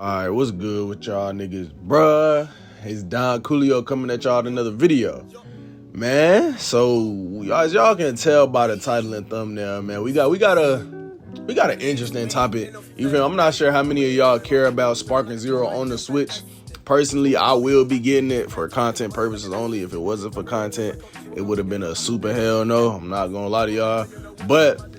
Alright, what's good with y'all niggas? Bruh, it's Don Coolio coming at y'all with another video. Man, so as y'all can tell by the title and thumbnail, man, we got an interesting topic. Even I'm not sure how many of y'all care about Sparking Zero on the Switch. Personally, I will be getting it for content purposes only. If it wasn't for content, it would have been a super hell no. I'm not gonna lie to y'all. But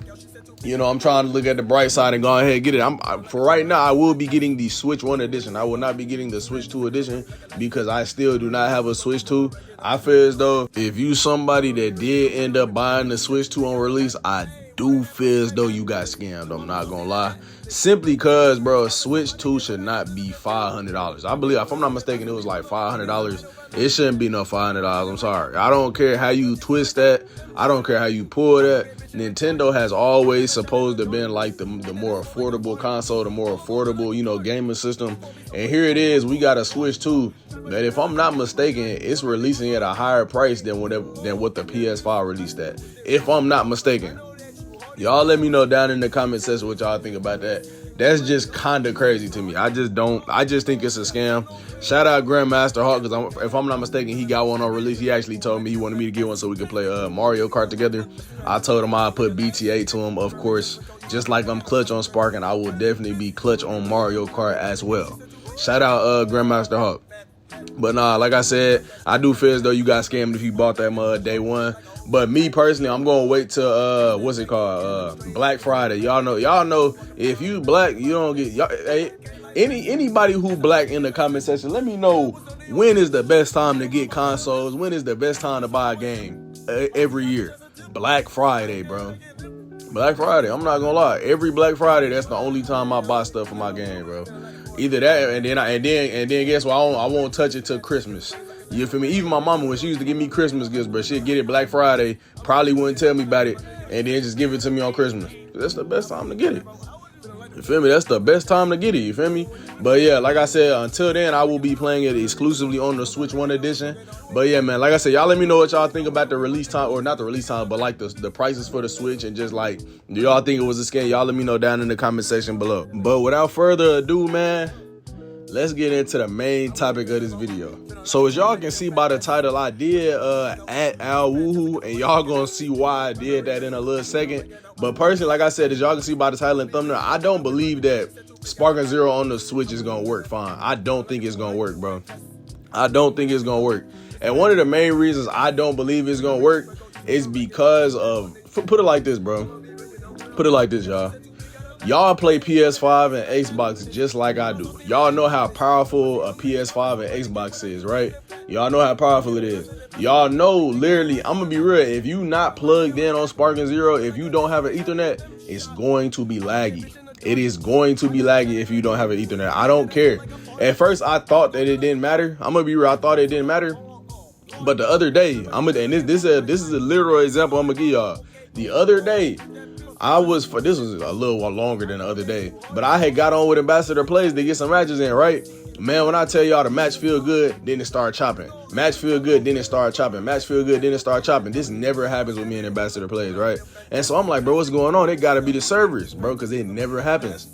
you know, I'm trying to look at the bright side and go ahead and get it. For right now, I will be getting the Switch 1 edition. I will not be getting the Switch 2 edition because I still do not have a Switch 2. I feel as though if you somebody that did end up buying the Switch 2 on release, I do feel as though you got scammed. I'm not gonna lie. Simply because, bro, Switch 2 should not be $500. I believe, if I'm not mistaken, it was like $500. It shouldn't be no $500. I'm sorry. I don't care how you twist that. I don't care how you pull that. Nintendo has always supposed to have been like the more affordable console, the more affordable, you know, gaming system. And here it is. We got a Switch 2 that, if I'm not mistaken, it's releasing at a higher price than what the PS5 released at. If I'm not mistaken. Y'all let me know down in the comment section what y'all think about that. That's just kind of crazy to me. I just think it's a scam. Shout out Grandmaster Hawk, because if I'm not mistaken, he got one on release. He actually told me he wanted me to get one so we could play Mario Kart together. I told him I'd put BTA to him, of course. Just like I'm clutch on Sparking, I will definitely be clutch on Mario Kart as well. Shout out Grandmaster Hawk. But nah, like I said, I do feel as though you got scammed if you bought that day one. But me personally, I'm gonna wait till what's it called? Black Friday. Y'all know if you black, you don't get anybody who black in the comment section. Let me know when is the best time to get consoles. When is the best time to buy a game every year? Black Friday, bro. Black Friday. I'm not gonna lie. Every Black Friday, that's the only time I buy stuff for my game, bro. Either that, and then guess what? I won't touch it till Christmas. You feel me? Even my mama, when she used to give me Christmas gifts, bro, she'd get it Black Friday, probably wouldn't tell me about it, and then just give it to me on Christmas. That's the best time to get it. You feel me? That's the best time to get it. You feel me? But yeah, like I said, until then, I will be playing it exclusively on the Switch 1 edition. But yeah, man, like I said, y'all let me know what y'all think about the release time, or not the release time, but like the prices for the Switch, and just like, do y'all think it was a scam? Y'all let me know down in the comment section below. But without further ado, man, let's get into the main topic of this video. So as y'all can see by the title, I did at Alwuhu, and y'all gonna see why I did that in a little second. But personally, like I said, as y'all can see by the title and thumbnail, I don't believe that Sparking Zero on the Switch is gonna work fine. I don't think it's gonna work, bro. I don't think it's gonna work. And one of the main reasons I don't believe it's gonna work is because of, put it like this, bro. Put it like this, y'all. Y'all play PS5 and Xbox just like I do. Y'all know how powerful a PS5 and Xbox is, right? Y'all know how powerful it is. Y'all know, literally, I'm gonna be real, if you not plugged in on Sparking Zero, if you don't have an Ethernet, it's going to be laggy. It is going to be laggy if you don't have an Ethernet. I don't care. At first, I thought that it didn't matter. I'm gonna be real, I thought it didn't matter. But the other day, this is a literal example I'm gonna give y'all. The other day, this was a little while longer than the other day, but I had got on with Ambassador Plays to get some matches in, right? Man, when I tell y'all the match feel good, then it start chopping. Match feel good, then it start chopping. Match feel good, then it start chopping. This never happens with me and Ambassador Plays, right? And so I'm like, bro, what's going on? It gotta be the servers, bro, because it never happens.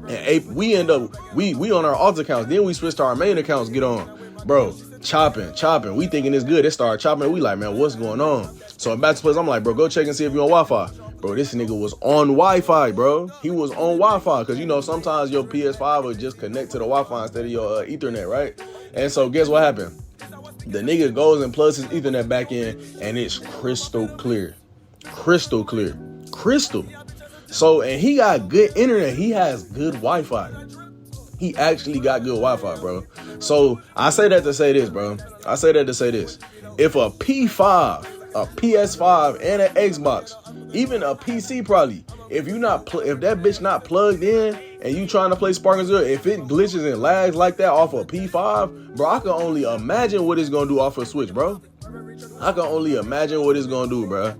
And we end up, we on our alt accounts, then we switch to our main accounts, get on. Bro, chopping. We thinking it's good. It started chopping. We like, man, what's going on? So Ambassador Plays, I'm like, bro, go check and see if you're on Wi-Fi. Bro, this nigga was on Wi-Fi, bro. He was on Wi-Fi, because, you know, sometimes your PS5 will just connect to the Wi-Fi instead of your Ethernet, right? And so guess what happened? The nigga goes and plugs his Ethernet back in, and it's crystal clear. Crystal clear. Crystal. So, and he got good internet. He has good Wi-Fi. He actually got good Wi-Fi, bro. So, I say that to say this, bro. I say that to say this. If a P5, a PS5, and an Xbox, even a PC probably, if that bitch not plugged in and you trying to play Sparking Zero, if it glitches and lags like that off a P5, bro, I can only imagine what it's gonna do off a Switch, bro. I can only imagine what it's gonna do, bro.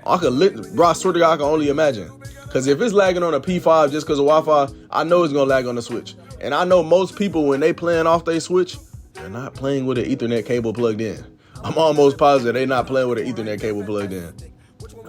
Bro, I swear to God, I can only imagine. Because if it's lagging on a P5 just because of Wi-Fi, I know it's gonna lag on the Switch. And I know most people, when they playing off their Switch, they're not playing with an Ethernet cable plugged in. I'm almost positive they're not playing with an Ethernet cable plugged in.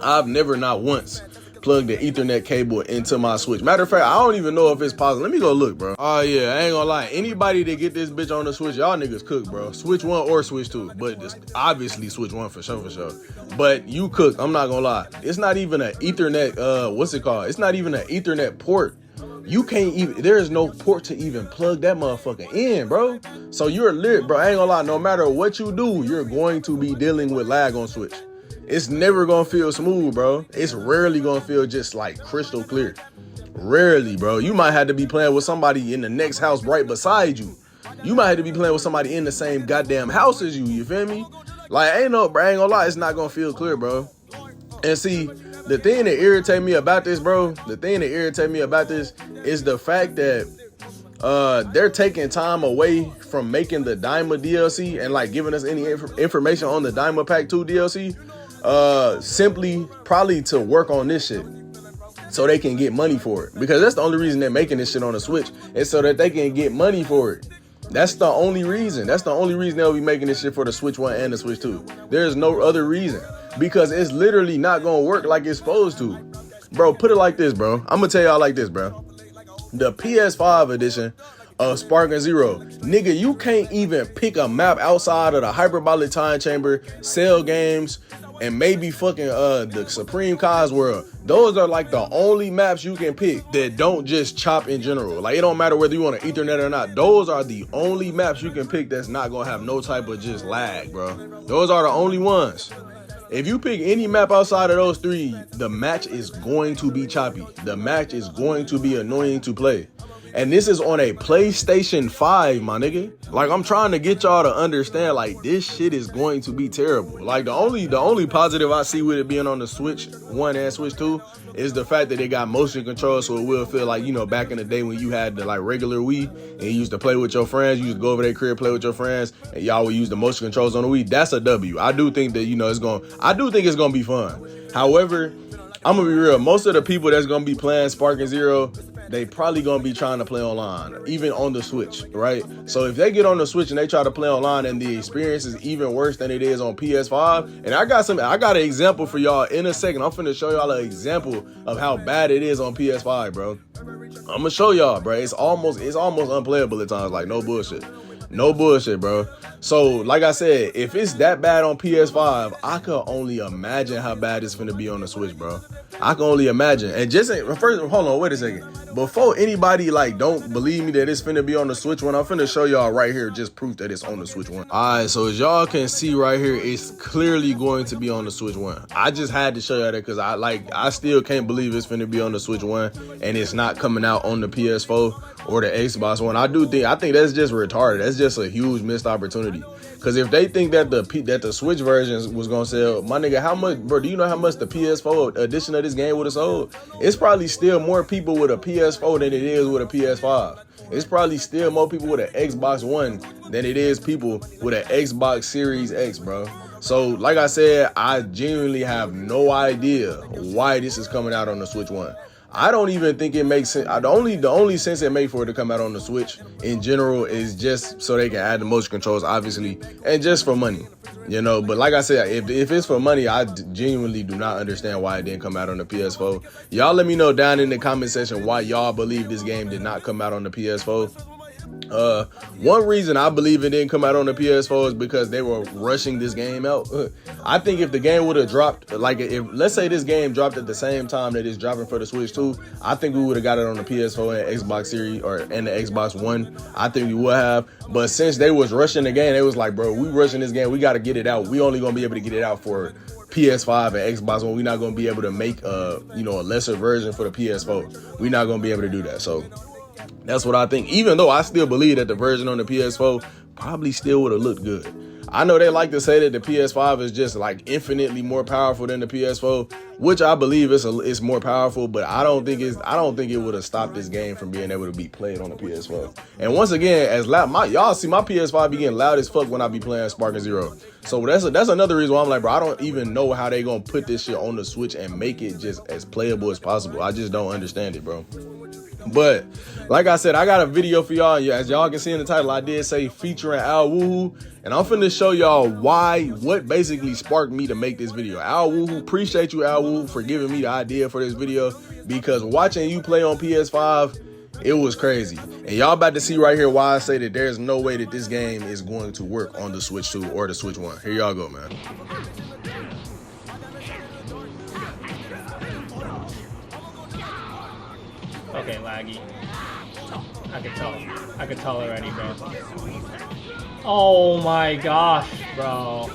I've never, not once, plug the Ethernet cable into my Switch. Matter of fact, I don't even know if it's possible. Let me go look, bro. Oh yeah, I ain't gonna lie. Anybody that get this bitch on the Switch, y'all niggas cook, bro. Switch 1 or Switch 2, but it's obviously Switch 1 for sure. But you cook, I'm not gonna lie. It's not even an Ethernet, what's it called? It's not even an Ethernet port. You can't even, there is no port to even plug that motherfucker in, bro. So you're lit, bro. I ain't gonna lie, no matter what you do, you're going to be dealing with lag on Switch. It's never gonna feel smooth, bro. It's rarely gonna feel just like crystal clear. Rarely, bro. You might have to be playing with somebody in the next house right beside you. You might have to be playing with somebody in the same goddamn house as you feel me? Like, bro, I ain't gonna lie, it's not gonna feel clear, bro. And see, the thing that irritates me about this, bro, is the fact that they're taking time away from making the Daima DLC and like giving us any information on the Daima Pack 2 DLC, simply probably to work on this shit so they can get money for it. Because that's the only reason they're making this shit on the Switch, is so that they can get money for it. That's the only reason. That's the only reason they'll be making this shit for the Switch 1 and the Switch 2. There's no other reason. Because it's literally not gonna work like it's supposed to. Bro, put it like this, bro. I'm gonna tell y'all like this, bro. The PS5 edition of Sparking Zero, nigga, you can't even pick a map outside of the Hyperbolic Time Chamber, Cell Games, and maybe fucking the Supreme Cause World. Those are like the only maps you can pick that don't just chop in general. Like, it don't matter whether you want an Ethernet or not. Those are the only maps you can pick that's not gonna have no type of just lag, bro. Those are the only ones. If you pick any map outside of those three, the match is going to be choppy. The match is going to be annoying to play. And this is on a PlayStation 5, my nigga. Like, I'm trying to get y'all to understand, like, this shit is going to be terrible. Like, the only positive I see with it being on the Switch 1 and Switch 2 is the fact that they got motion control, so it will feel like, you know, back in the day when you had the, like, regular Wii and you used to play with your friends, you used to go over their crib, play with your friends, and y'all would use the motion controls on the Wii. That's a W. I do think that, you know, I do think it's gonna be fun. However, I'm gonna be real. Most of the people that's gonna be playing Sparking Zero, they probably gonna be trying to play online, even on the Switch, right? So if they get on the Switch and they try to play online and the experience is even worse than it is on PS5, and I got an example for y'all in a second. I'm finna show y'all an example of how bad it is on PS5, bro. I'm gonna show y'all, bro. It's almost unplayable at times, like no bullshit. No bullshit, bro. So, like I said, if it's that bad on PS5, I could only imagine how bad it's finna be on the Switch, bro. I can only imagine. And just first, hold on, wait a second. Before anybody like don't believe me that it's finna be on the Switch 1, I'm finna show y'all right here just proof that it's on the Switch 1. Alright, so as y'all can see right here, it's clearly going to be on the Switch 1. I just had to show y'all that because I still can't believe it's finna be on the Switch 1 and it's not coming out on the PS4 or the Xbox One. I think that's just retarded. That's just a huge missed opportunity. Because if they think that the Switch version was gonna sell, my nigga, how much, bro? Do you know how much the PS4 edition of this game would have sold? It's probably still more people with a PS4 than it is with a PS5. It's probably still more people with an Xbox One than it is people with an Xbox Series X, bro. So, like I said, I genuinely have no idea why this is coming out on the Switch 1. I don't even think it makes sense. The only sense it makes for it to come out on the Switch in general is just so they can add the motion controls, obviously, and just for money, you know. But like I said, if it's for money, I genuinely do not understand why it didn't come out on the PS4. Y'all let me know down in the comment section why y'all believe this game did not come out on the PS4. One reason I believe it didn't come out on the PS4 is because they were rushing this game out. I think if the game would have dropped, like if let's say this game dropped at the same time that it's dropping for the Switch 2, I think we would have got it on the PS4 and Xbox Series and the Xbox One. I think we would have. But since they was rushing the game, they was like, bro, we rushing this game. We got to get it out. We only gonna be able to get it out for PS5 and Xbox One. We're not gonna be able to make a lesser version for the PS4. We're not gonna be able to do that. So that's what I think, even though I still believe that the version on the PS4 probably still would have looked good. I know they like to say that the PS5 is just like infinitely more powerful than the PS4, which I believe it's more powerful, but I don't think it would have stopped this game from being able to be played on the PS4. And once again, as loud, y'all see my PS5 be getting loud as fuck when I be playing Sparking Zero. So that's another reason why I'm like, bro, I don't even know how they gonna put this shit on the Switch and make it just as playable as possible. I just don't understand it, bro. But like I said, I got a video for y'all. As y'all can see in the title, I did say featuring Alwuhu, and I'm finna show y'all what basically sparked me to make this video. Alwuhu, appreciate you, Alwuhu, for giving me the idea for this video, because watching you play on PS5, it was crazy. And y'all about to see right here why I say that there's no way that this game is going to work on the Switch 2 or the Switch 1. Here y'all go, man. Okay, laggy. I could tell already, bro. Oh my gosh, bro.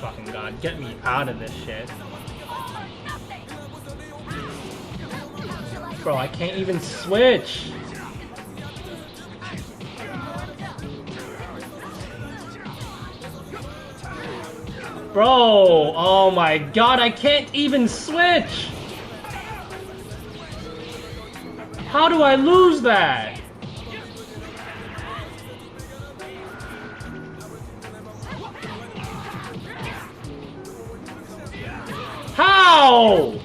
Fucking God, get me out of this shit. Bro, I can't even switch. Bro, oh my God, I can't even switch. How do I lose that? How?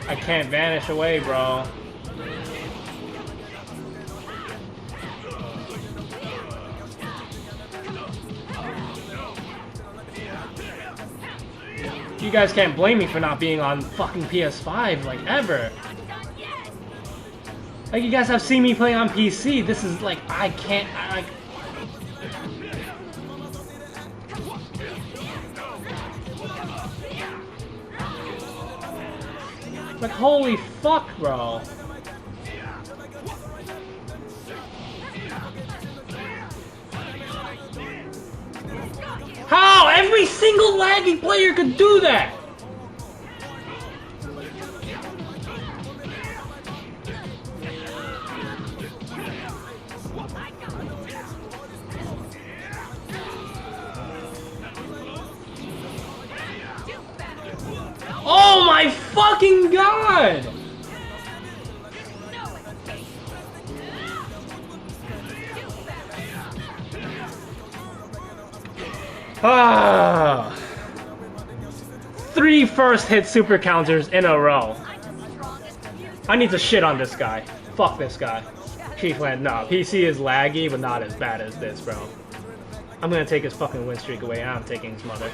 I can't vanish away, bro. You guys can't blame me for not being on fucking PS5, like, ever. Like, you guys have seen me play on PC. This is, like, I can't, like, holy fuck, bro. How? Every single laggy player could do that! Oh my fucking God! Ah! 3 first hit super counters in a row. I need to shit on this guy. Fuck this guy. Chiefland, nah, PC is laggy, but not as bad as this, bro. I'm gonna take his fucking win streak away, and I'm taking his mother.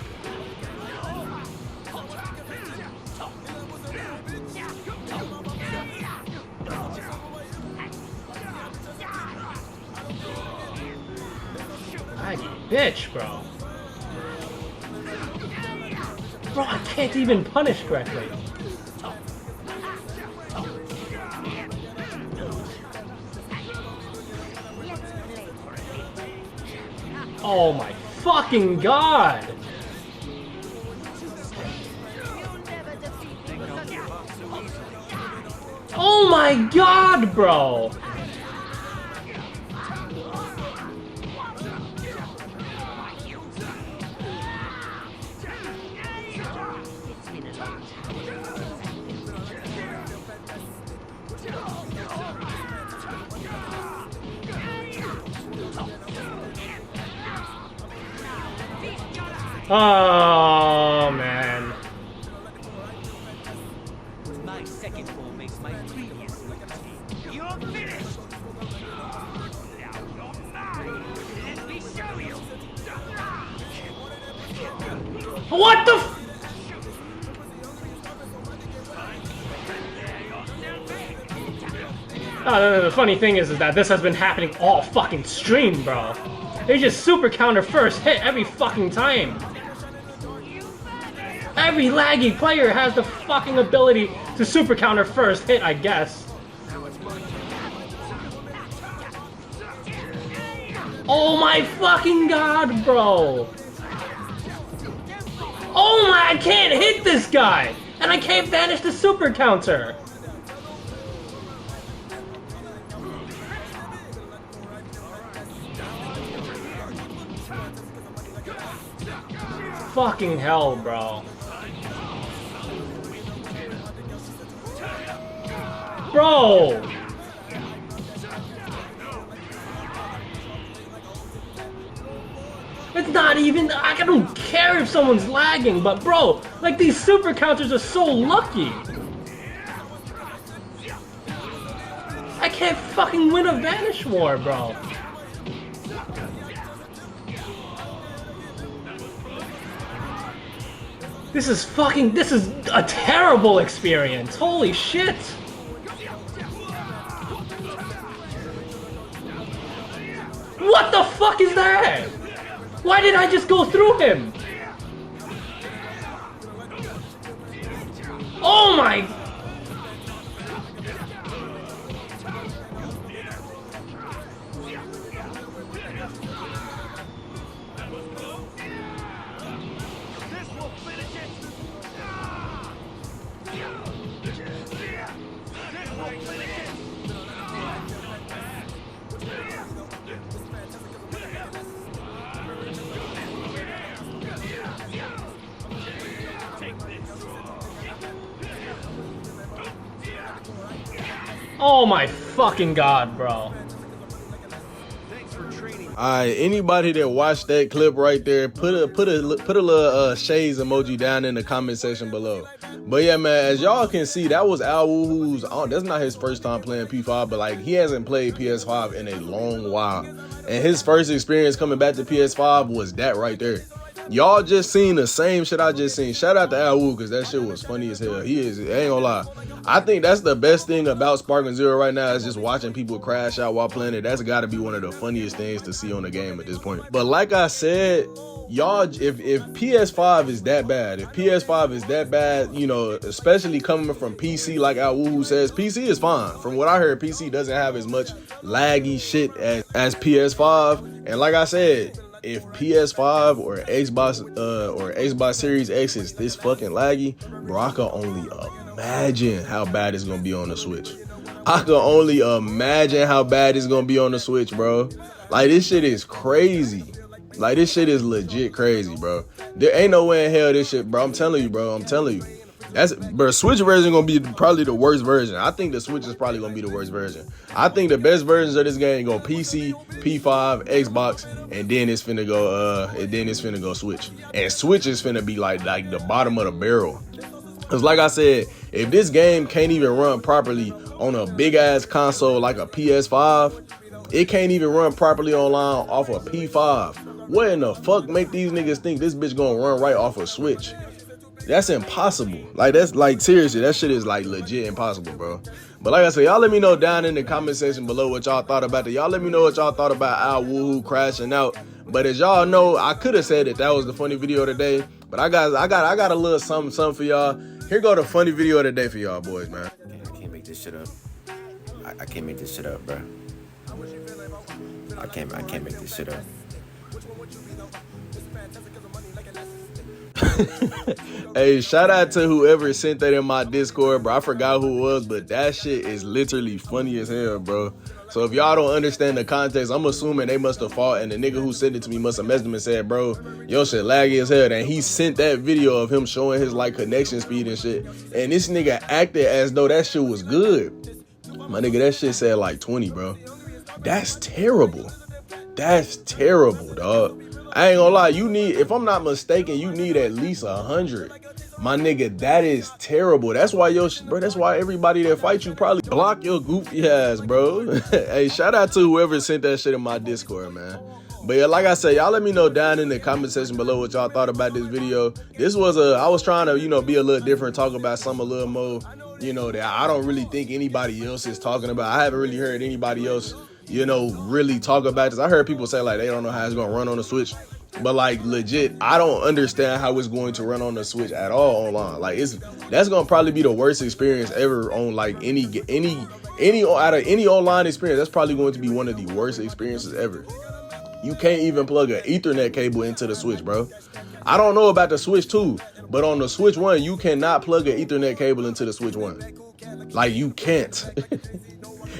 Bitch, bro. Bro, I can't even punish correctly. Oh my fucking God! Oh my God, bro! Oh man. My second ball makes my previous look tame. You're finished! Now you're mine! Let me show you! What the f- Oh, no, the funny thing is that this has been happening all fucking stream, bro. They just super counter first hit every fucking time. Every laggy player has the fucking ability to super counter first hit, I guess. Oh my fucking god, bro! Oh my, I can't hit this guy! And I can't banish the super counter! Fucking hell, bro. Bro! It's not even, I don't care if someone's lagging, but bro, like these super counters are so lucky. I can't fucking win a Vanish War, bro. This is a terrible experience. Holy shit. What the fuck is that? Why did I just go through him? Oh my... Oh my fucking god, bro. Alright, anybody that watched that clip right there, put a little shades emoji down in the comment section below. But yeah, man, as y'all can see, that was Alwuhu's. That's not his first time playing P5, but like he hasn't played PS5 in a long while, and his first experience coming back to PS5 was that right there. Y'all just seen the same shit I just seen. Shout out to Alwuhu, because that shit was funny as hell. He is, I ain't gonna lie. I think that's the best thing about Sparking Zero right now is just watching people crash out while playing it. That's gotta be one of the funniest things to see on the game at this point. But like I said, y'all, if PS5 is that bad, you know, especially coming from PC, like Alwuhu says, PC is fine. From what I heard, PC doesn't have as much laggy shit as PS5. And like I said, if PS5 or Xbox Series X is this fucking laggy, bro, I can only imagine how bad it's gonna be on the Switch. I can only imagine how bad it's gonna be on the Switch, bro. Like, this shit is crazy. Like, this shit is legit crazy, bro. There ain't no way in hell this shit, bro. I'm telling you, bro. I'm telling you. Bro, Switch version gonna be probably the worst version. I think the Switch is probably gonna be the worst version. I think the best versions of this game go PC, P5, Xbox, and then it's finna go Switch. And Switch is finna be like the bottom of the barrel. Cause like I said, if this game can't even run properly on a big ass console like a PS5, it can't even run properly online off a P5. What in the fuck make these niggas think this bitch gonna run right off a Switch? That's impossible. Like, that's like, seriously, that shit is like legit impossible, bro. But like I said, y'all let me know down in the comment section below what y'all thought about it. Y'all let me know what y'all thought about Alwuhu crashing out. But as y'all know, I could have said that was the funny video today, but I got a little something for y'all. Here go the funny video of the day for y'all boys, man. I can't make this shit up. I can't make this shit up, bro. I can't make this shit up. Hey, shout out to whoever sent that in my Discord, bro. I forgot who it was, but that shit is literally funny as hell, bro. So if y'all don't understand the context, I'm assuming they must have fought, and the nigga who sent it to me must have messaged him and said, bro, yo shit laggy as hell. And he sent that video of him showing his like connection speed and shit. And this nigga acted as though that shit was good. My nigga, that shit said like 20, bro. That's terrible. That's terrible, dog. I ain't gonna lie, you need, if I'm not mistaken, you need at least 100. My nigga, that is terrible. That's why that's why everybody that fights you probably block your goofy ass, bro. Hey, shout out to whoever sent that shit in my Discord, man. But yeah, like I said, y'all let me know down in the comment section below what y'all thought about this video. This was I was trying to, you know, be a little different, talk about something a little more, you know, that I don't really think anybody else is talking about. I haven't really heard anybody else, you know, really talk about this. I heard people say like they don't know how it's gonna run on the Switch, but like legit, I don't understand how it's going to run on the Switch at all online. Like that's gonna probably be the worst experience ever on like any out of any online experience. That's probably going to be one of the worst experiences ever. You can't even plug an Ethernet cable into the Switch, bro. I don't know about the Switch 2, but on the Switch 1, you cannot plug an Ethernet cable into the Switch 1. Like, you can't.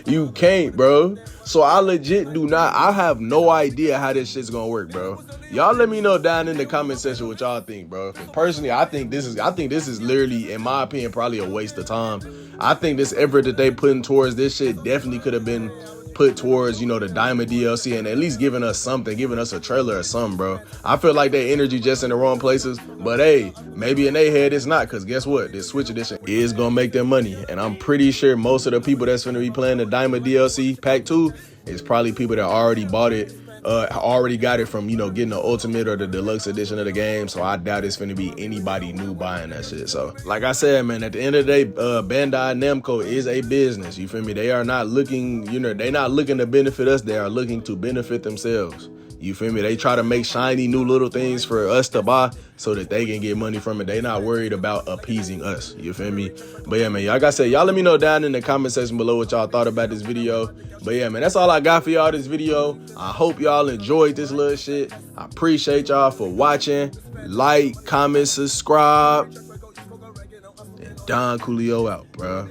You can't, bro. So I legit do not. I have no idea how this shit's gonna work, bro. Y'all let me know down in the comment section what y'all think, bro. Personally, I think this is literally, in my opinion, probably a waste of time. I think this effort that they putting towards this shit definitely could have been put towards, you know, the Diamond DLC and at least giving us something, giving us a trailer or something, bro. I feel like their energy just in the wrong places, but hey, maybe in their head it's not, because guess what? This Switch edition is gonna make them money, and I'm pretty sure most of the people that's gonna be playing the Diamond DLC Pack 2 is probably people that already bought it, already got it from, you know, getting the Ultimate or the Deluxe edition of the game. So I doubt it's gonna be anybody new buying that shit. So like I said, man, at the end of the day, Bandai Namco is a business. You feel me? They are not looking, you know, they're not looking to benefit us. They are looking to benefit themselves. You feel me? They try to make shiny new little things for us to buy so that they can get money from it. They not worried about appeasing us. You feel me? But yeah, man, like I said, y'all let me know down in the comment section below what y'all thought about this video. But yeah, man, that's all I got for y'all this video. I hope y'all enjoyed this little shit. I appreciate y'all for watching. Like, comment, subscribe. And Don Coolio out, bro.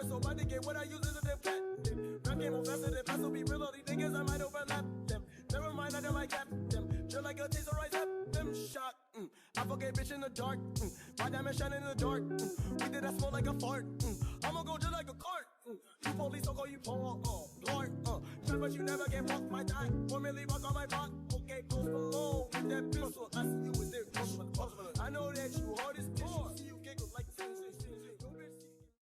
So my nigga, what I use is a dip cat. Rap game on faster than fast, so be real, all these niggas, I might overlap them. Never mind, I don't like cap them. Just like a taser, rise up, them shock. I forget bitch in the dark. My diamond shining in the dark. We did that smoke like a fart. I'ma go just like a cart. You police, so call you Paul, Lord. Just but you never get fucked, my die. 4 million bucks on my pot. Okay, post below. With that pistol, I see you was there. I know that you hard as